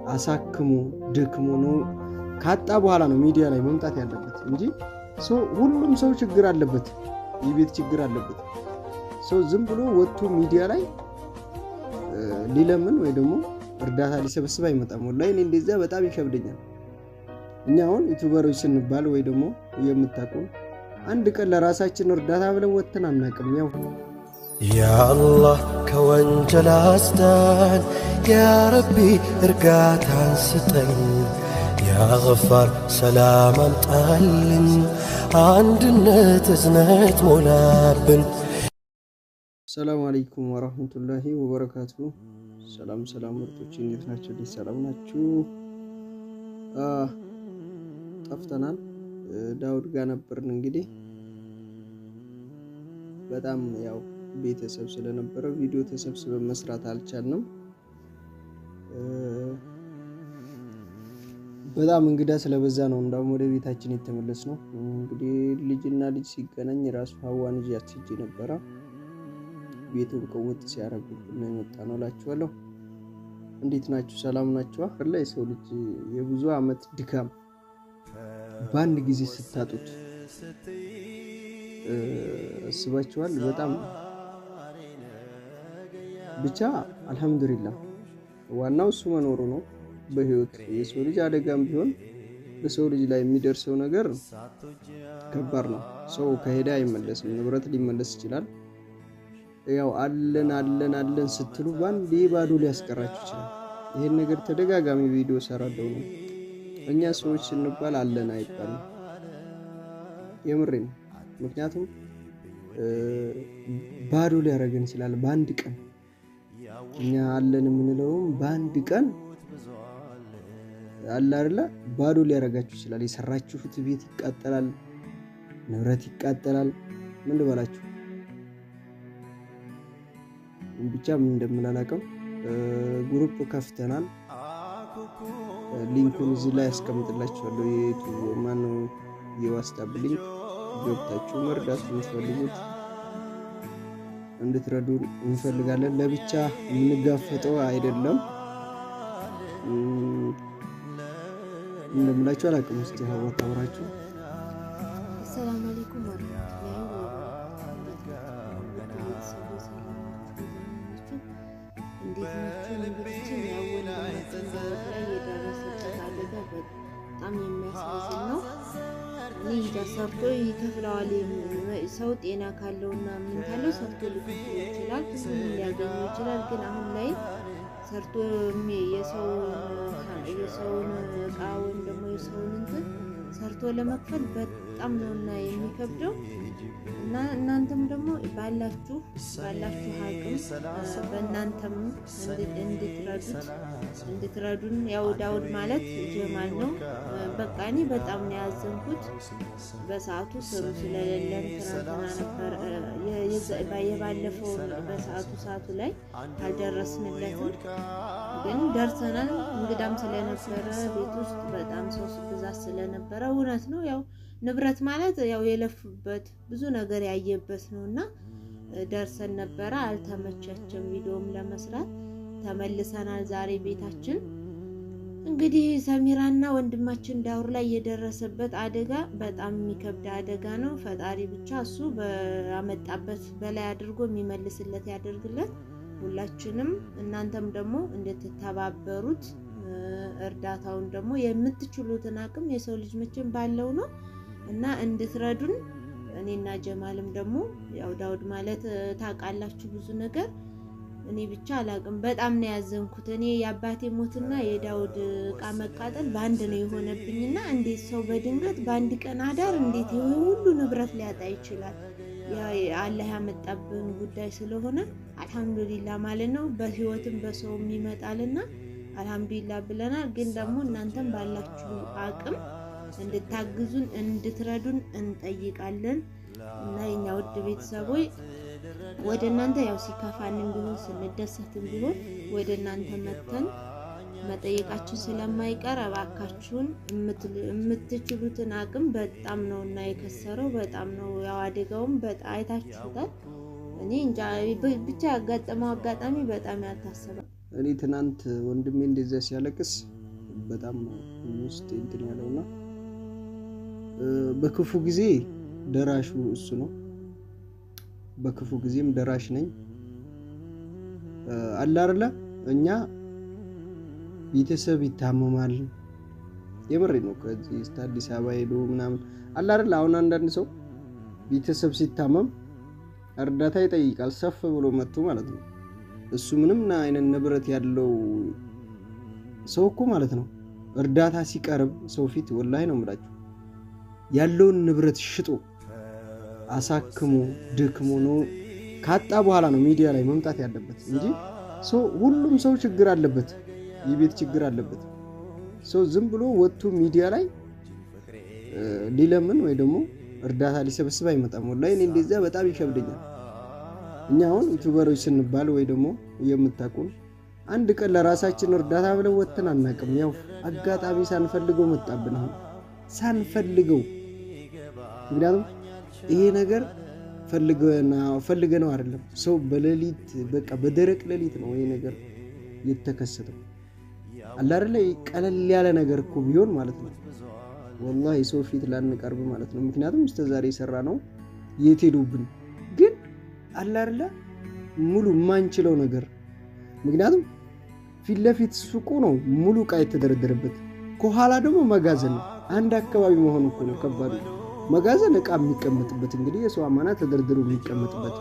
አሳክሙ ደክሙ ነው ካጣ በኋላ ነው ሚዲያ ላይ መምጣት ያለበት እንጂ ሁሉም ሰው ችግር አለበት የቤት ችግር አለበት ዝም ብሎ ወጥቶ ሚዲያ ላይ ሊለምን ወይ ደግሞ እርዳታ ሊሰበስብ አይመጣም ወላሂ እኔ እንደዛ በጣም ይከብደኛል እኛውን ዩቲዩበሮች ስንባል ወይ ደግሞ የምታውቁ አንድ ቀን ለራሳችን እርዳታ ብለን ወጥተን አናውቅም ያው ያ አላህ ከወንጀል አስዳን ያ ረቢ እርጋታን ስጠኝ ያ ገፋር ሰላም አምጣልን አንድነት እዝነት ሞላብን ሰላም አለይኩም ወራህመቱላሂ ወበረካቱ ሰላም ምርጦች እንዴት ናችሁ ሰላም ናችሁ ጠፍተናል ዳውድ ጋር ነበርን እንግዲህ በጣም ያው ቤተሰብ ስለነበረ ቪዲዮ ተሰብስበን መስራት አልቻልንም በጣም እንግዳ ስለበዛ ነው እንዳውም ወደ ቤታችን የተመለስነው እንግዲህ ልጅና ልጅ ሲገናኝ ራሱ ሀዋን ይያስጂ ነበር ቤቱን ቀውጥ ሲያረጉብን የመጣነው ላችኋለሁ እንዴት ናችሁ ሰላም ናችሁ አሁን ላይ ሰው ልጅ የብዙ አመት ድካም ባንድ ጊዜ ስታጡት አስባችኋል በጣም ብቻ አልহামዱሊላህ ዋናው እሱ መኖሩ ነው በህይወት የሰው ልጅ አደጋም ቢሆን በሰው ልጅ ላይ የሚደርሰው ነገር ከባድ ነው ሰው ከሄደ አይመለስም ንብረት ሊመለስ ይችላል ያው አለን ስትሉ ባንዴ ባዶ ሊያስቀራችሁ ይችላል ይሄን ነገር ተደጋጋሚ ቪዲዮ ሰራለው ነው እኛ ሰዎች ስንባል አለን አይባልም የምሬን ምክንያቱም ባዶ ሊያረገን ይችላል ባንድ ቀን እኛ አለን የምንለው ባንድ ቀን አለ አይደለ ባዶ ሊያረጋችሁ ይችላል የሰራችሁት ቤት ይቃጠላል ንብረት ይቃጠላል ምን ልበላችሁ ብቻ ምን እንደምላላቀም ግሩፕ ከፍተናል ሊንኩን እዚህ ላይ አስቀምጥላችኋለሁ የዩቲዩብ ማነው የዋትስአፕ ሊንክ ገብታችሁ መርዳት የምትፈልጉት እንድትረዱን እንፈልጋለን ለብቻ የምንጋፈጠው አይደለም እንደምላችሁ አላውቅም እስቲ ሀዋ ታውራችሁ ሰላም አለይኩም ወራህመቱላሂ በጣም የሚያሳዝን ነው እንጃ ሰርቶ ይከፍለዋል ሰው ጤና ካለውና ምን ካለው ሰርቶ ሊከፍል ይችላል ሊያገኝ ይችላል ግን አሁን ላይ ሰርቶ የሰውን ዕቃ ወይም ደግሞ የሰውን እንትን ሰርቶ ለመክፈል በጣም ነውና የሚከብደው እና እናንተም ደግሞ ባላችሁ አቅም በእናንተም እንድትረዱን ያው ዳውድ ማለት ጀማል ነው በቃ እኔ በጣም ነው ያዘንኩት በሰዓቱ ስሩ ስለሌለን ተራተና ነበር የባለፈው በሰዓቱ ላይ አልደረስንለትም ግን ደርሰናል እንግዳም ስለነበረ ቤት ውስጥ በጣም ሰው ብዛት ስለነበረ እውነት ነው ያው ንብረት ማለት ያው የለፉበት ብዙ ነገር ያየበት ነውና ደርሰን ነበር አልተመቸቸም ቪዲዮም ለመስራት ተመልሰናል ዛሬ ቤታችን እንግዲህ ሰሚራና ወንድማችን ዳውር ላይ የደረሰበት አደጋ በጣም የሚከብድ አደጋ ነው ፈጣሪ ብቻ እሱ በአመጣበት በላይ አድርጎ የሚመልስለት ያደርግለት ሁላችንም እናንተም ደግሞ እንድትተባበሩት እርዳታውን ደግሞ የምትችሉትን አቅም የሰው ልጅ መቼም ባለው ነው እና እንድትረዱን እኔና ጀማልም ደግሞ ያው ዳውድ ማለት ታቃላችሁ ብዙ ነገር እኔ ብቻ አላቅም በጣም ነው ያዘንኩት እኔ ያባቴ ሞትና የዳውድ ዕቃ መቃጠል ባንድ ነው የሆነብኝና እንዴት ሰው በድንገት ባንድ ቀን አዳር እንዴት ሁሉ ንብረት ሊያጣ ይችላል አላህ ያመጣብን ጉዳይ ስለሆነ አልহামዱሊላህ ማለት ነው በህይወትም በሰውም ይመጣልና አልহামዱሊላህ ብለናል ግን ደግሞ እናንተም ባላችሁ አቅም እንድታግዙን እንድትረዱን እንጠይቃለን እና የኛ ውድ ቤተሰቦች ወደ እናንተ ያው ሲከፋንም ቢሆን ስንደሰትም ቢሆን ወደ እናንተ መተን መጠየቃችን ስለማይቀር አባካችሁን የምትችሉትን አቅም በጣም ነውና የከሰረው በጣም ነው ያው አደጋውም በጣም አይታችሁታል እኔ እንጃ ብቻ ያጋጠመው አጋጣሚ በጣም ያልታሰበ እኔ ትናንት ወንድሜ እንደዛ ሲያለቅስ በጣም ውስጥ እንትን ያለውና በክፉ ጊዜ ደራሹ እሱ ነው። በክፉ ጊዜም ደራሽ ነኝ አለ አይደለ። እኛ ቤተሰብ ይታመማል፣ የምሬ ነው። ከዚህ አዲስ አበባ ሄዶ ምናምን አለ አይደለ። አሁን አንዳንድ ሰው ቤተሰብ ሲታመም እርዳታ ይጠይቃል፣ ሰፍ ብሎ መጥቶ ማለት ነው። እሱ ምንም አይነት ንብረት ያለው ሰው እኮ ማለት ነው እርዳታ ሲቀርብ ሰው ፊት ወላሂ ነው የምላችሁ ያለውን ንብረት ሽጦ አሳክሞ ድክሞ ነው ካጣ በኋላ ነው ሚዲያ ላይ መምጣት ያለበት እንጂ ሁሉም ሰው ችግር አለበት፣ የቤት ችግር አለበት። ሰው ዝም ብሎ ወጥቶ ሚዲያ ላይ ሊለምን ወይ ደግሞ እርዳታ ሊሰበስብ አይመጣም። ወላሂ እኔ እንደዛ በጣም ይከብደኛል። እኛ አሁን ዩቲዩበሮች ስንባል ወይ ደግሞ የምታውቁን አንድ ቀን ለራሳችን እርዳታ ብለን ወጥተን አናውቅም። ያው አጋጣሚ ሳንፈልገው መጣብን፣ ሳንፈልገው። ምክንያቱም ይሄ ነገር ፈልገነው አይደለም። ሰው በሌሊት በቃ በደረቅ ሌሊት ነው ይሄ ነገር የተከሰተው። አለ አይደለ ቀለል ያለ ነገር እኮ ቢሆን ማለት ነው ወላሂ ሰው ፊት ላንቀርብ ማለት ነው። ምክንያቱም እስከዛሬ የሰራ ነው የት ሄዱብን። ግን አለ አይደለ ሙሉ ማንችለው ነገር ምክንያቱም ፊት ለፊት ሱቁ ነው ሙሉ ዕቃ የተደረደረበት፣ ከኋላ ደግሞ መጋዘን ነው። አንድ አካባቢ መሆኑ እኮ ነው ከባዱ። መጋዘን ዕቃ የሚቀመጥበት እንግዲህ የሰው አማና ተደርድሮ የሚቀመጥበት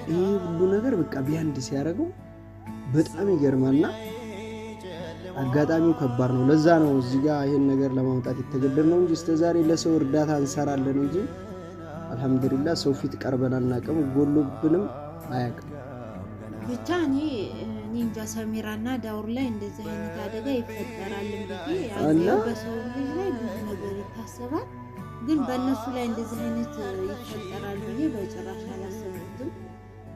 ይሄ ሁሉ ነገር በቃ ቢያንድ ሲያደርገው በጣም ይገርማልና አጋጣሚው ከባድ ነው። ለዛ ነው እዚህ ጋር ይሄን ነገር ለማምጣት የተገደድነው እንጂ እስከዛሬ ለሰው እርዳታ እንሰራለን እንጂ አልহামዱሊላህ ሰው ፊት ቀርበን አናውቅም፣ ጎሎብንም አያውቅም። ብቻ እኔ እንጃ ሰሚራና ዳውር ላይ እንደዚህ አይነት አደጋ ይፈጠራል ብዬ ያለው በሰው ልጅ ላይ ብዙ ነገር ይታሰባል፣ ግን በእነሱ ላይ እንደዚህ አይነት ይፈጠራል ብዬ በጭራሽ አላሰብኩትም።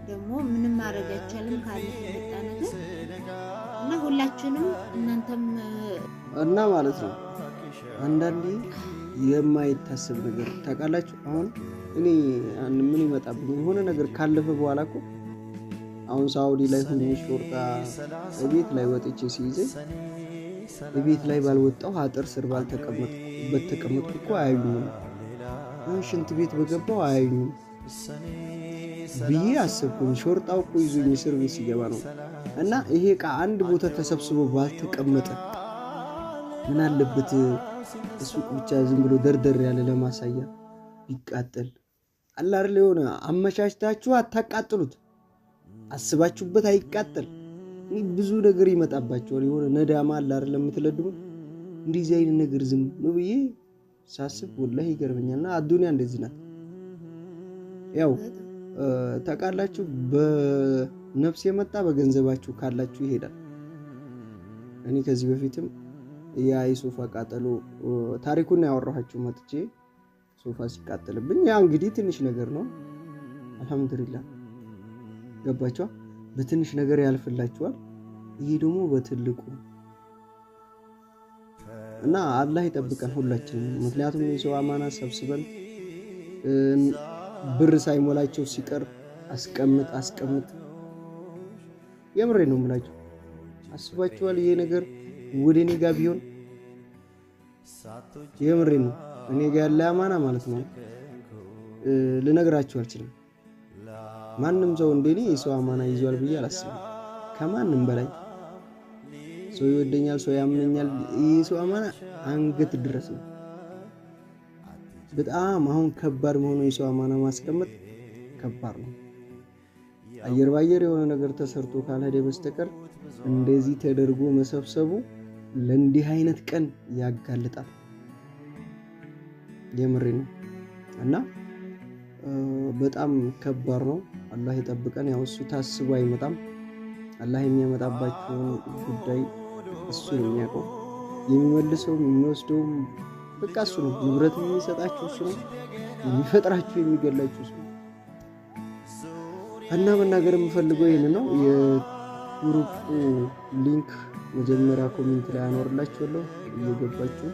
ደግሞ ምንም ማድረግ አይቻልም ካለ የመጣ ነገር እና ሁላችንም እናንተም እና ማለት ነው አንዳንዴ የማይታሰብ ነገር ታውቃላችሁ። አሁን እኔ ምን ይመጣብኝ የሆነ ነገር ካለፈ በኋላ እኮ አሁን ሳውዲ ላይ ሆኜ ሾርጣ ቤት ላይ ወጥቼ ሲይዘኝ ቤት ላይ ባልወጣው አጥር ስር ባልተቀመጥኩ እኮ አያዩኝም። ሽንት ቤት በገባው አያዩኝም ብዬ አሰብኩኝ። ሾርጣው እኮ ይዞኝ እስር ቤት ሲገባ ነው። እና ይሄ ዕቃ አንድ ቦታ ተሰብስቦ ባልተቀመጠ ምን አለበት ሱቅ ብቻ ዝም ብሎ ደርደር ያለ ለማሳያ ቢቃጠል አለ አይደል? የሆነ አመቻችታችሁ አታቃጥሉት፣ አስባችሁበት አይቃጠል። ብዙ ነገር ይመጣባችኋል። የሆነ ነዳማ አለ አይደል የምትለድሙት። እንደዚህ አይነት ነገር ዝም ብዬ ሳስብ ወላሂ ይገርመኛልና አዱንያ እንደዚህ ናት። ያው ታውቃላችሁ በነፍስ የመጣ በገንዘባችሁ ካላችሁ ይሄዳል። እኔ ከዚህ በፊትም ያ የሶፋ ቃጠሎ ታሪኩን ያወራኋችሁ መጥቼ ሶፋ ሲቃጠልብኝ ያ እንግዲህ ትንሽ ነገር ነው። አልহামዱሊላህ ገባችሁ። በትንሽ ነገር ያልፍላችኋል። ይሄ ደግሞ በትልቁ እና አላህ ይጠብቀን ሁላችንም። ምክንያቱም የሰው አማና ሰብስበን ብር ሳይሞላቸው ሲቀር አስቀምጥ የምሬ ነው የምላችሁ። አስባችኋል ይሄ ነገር ወደ እኔ ጋር ቢሆን የምሬ ነው እኔ ጋር ያለ አማና ማለት ነው ልነግራችሁ አልችልም። ማንም ሰው እንደኔ የሰው አማና ይዟል ብዬ አላስብም። ከማንም በላይ ሰው ይወደኛል፣ ሰው ያምነኛል። የሰው አማና አንገት ድረስ ነው። በጣም አሁን ከባድ መሆኑ የሰው አማና ማስቀመጥ ከባድ ነው። አየር ባየር የሆነ ነገር ተሰርቶ ካልሄደ በስተቀር እንደዚህ ተደርጎ መሰብሰቡ ለእንዲህ አይነት ቀን ያጋልጣል። የምሬ ነው እና በጣም ከባድ ነው። አላህ ይጠብቀን። ያው እሱ ታስቦ አይመጣም። አላህ የሚያመጣባችሁን ጉዳይ እሱ ነው የሚያውቀው። የሚመልሰው የሚወስደው በቃ እሱ ነው። ንብረት የሚሰጣችሁ እሱ ነው። የሚፈጥራችሁ የሚገላችሁ እሱ ነው። እና መናገር የምፈልገው ይሄን ነው። የግሩፕ ሊንክ መጀመሪያ ኮሜንት ላይ አኖርላችኋለሁ። እየገባችሁ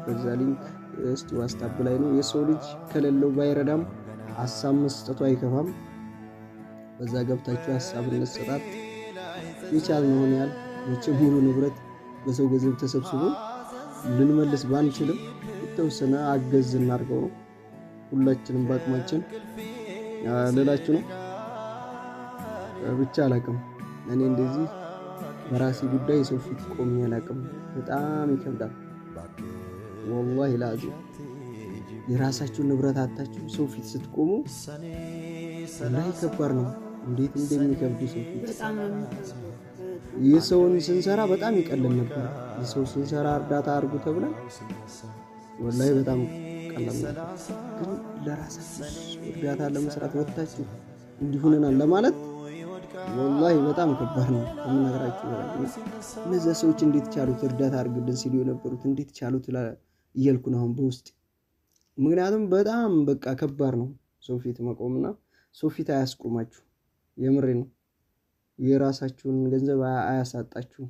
በዛ ሊንክ እስቲ ዋስታብ ላይ ነው። የሰው ልጅ ከሌለው ባይረዳም ሐሳብ መስጠቱ አይከፋም። በዛ ገብታችሁ ሐሳብ እንሰጣት። የቻልነውን ያህል ሙሉ ንብረት በሰው ገንዘብ ተሰብስቦ ልንመልስ ባንችልም የተወሰነ አገዝ እናድርገው ነው ሁላችንም በአቅማችን ልላችሁ ነው። ብቻ አላቅም እኔ እንደዚህ በራሴ ጉዳይ ሰው ፊት ቆሜ አላቅም። በጣም ይከብዳል ወላሂ ላዚም። የራሳችሁን ንብረት አታችሁ ሰው ፊት ስትቆሙ ወላሂ ከባድ ነው። እንዴት እንደሚከብድ ሰው ፊት የሰውን ስንሰራ በጣም ይቀልል ነበር። የሰው ስንሰራ እርዳታ አድርጉ ተብለን ወላሂ በጣም ቀላል ነበር። ግን ለራሳችሁ እርዳታ ለመስራት ወጥታችሁ እንዲሁንናል ለማለት ወላሂ በጣም ከባድ ነው ከምነግራችሁ በላይ። እነዚያ ሰዎች እንዴት ቻሉት እርዳታ አድርግልን ሲሉ የነበሩት እንዴት ቻሉት እያልኩ ነው አሁን በውስጥ። ምክንያቱም በጣም በቃ ከባድ ነው ሰው ፊት መቆምና ሰው ፊት አያስቆማችሁ። የምሬ ነው። የራሳችሁን ገንዘብ አያሳጣችሁ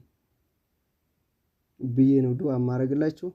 ብዬ ነው ዱዓ ማረግላችሁ።